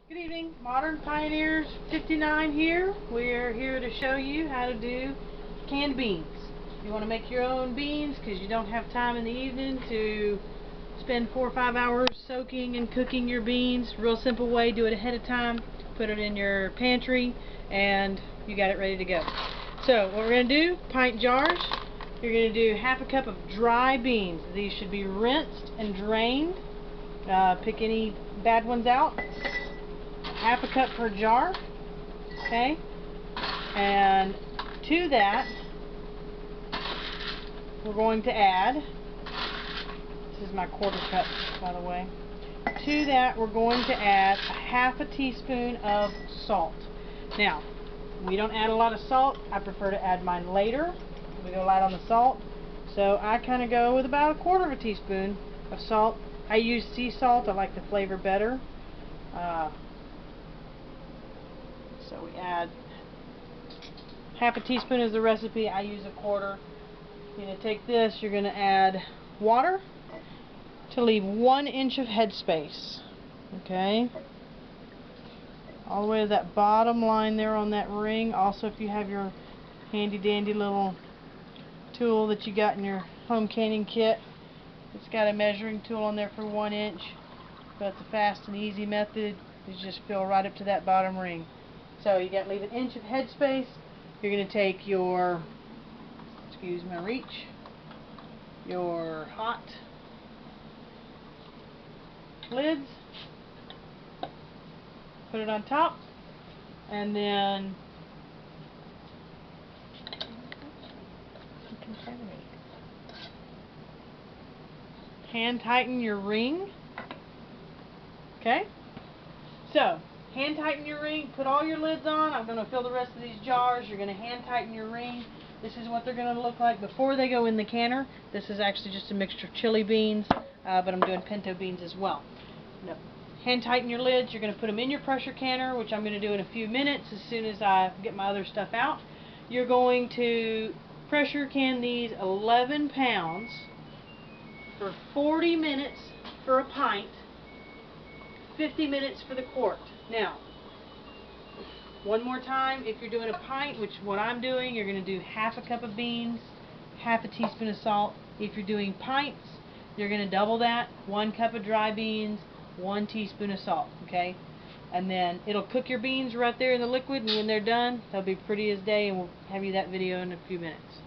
Good evening, Modern Pioneers 59 here. We're here to show you how to do canned beans. You want to make your own beans because you don't have time in the evening to spend 4 or 5 hours soaking and cooking your beans. Real simple way, do it ahead of time, put it in your pantry, and you got it ready to go. So what we're going to do, pint jars, you're going to do half a cup of dry beans. These should be rinsed and drained. Pick any bad ones out. Half a cup per jar, okay, and to that we're going to add, this is my quarter cup by the way, to that we're going to add a half a teaspoon of salt. Now, we don't add a lot of salt. I prefer to add mine later. We go light on the salt, so I kind of go with about a quarter of a teaspoon of salt. I use sea salt. I like the flavor better. So we add half a teaspoon is the recipe. I use a quarter. You're going to take this, you're going to add water to leave 1 inch of headspace. Okay? All the way to that bottom line there on that ring. Also, if you have your handy dandy little tool that you got in your home canning kit, it's got a measuring tool on there for 1 inch. But the fast and easy method is just fill right up to that bottom ring. So you got to leave 1 inch of headspace. You're going to take your, excuse my reach, your hot lids, put it on top, and then hand tighten your ring. Okay? So, hand tighten your ring, put all your lids on. I'm going to fill the rest of these jars. You're going to hand tighten your ring. This is what they're going to look like before they go in the canner. This is actually just a mixture of chili beans, but I'm doing pinto beans as well. No. Hand tighten your lids. You're going to put them in your pressure canner, which I'm going to do in a few minutes as soon as I get my other stuff out. You're going to pressure can these 11 pounds for 40 minutes for a pint, 50 minutes for the quart. Now, one more time, if you're doing a pint, which is what I'm doing, you're going to do half a cup of beans, half a teaspoon of salt. If you're doing pints, you're going to double that, 1 cup of dry beans, 1 teaspoon of salt, okay? And then it'll cook your beans right there in the liquid, and when they're done, they'll be pretty as day, and we'll have you that video in a few minutes.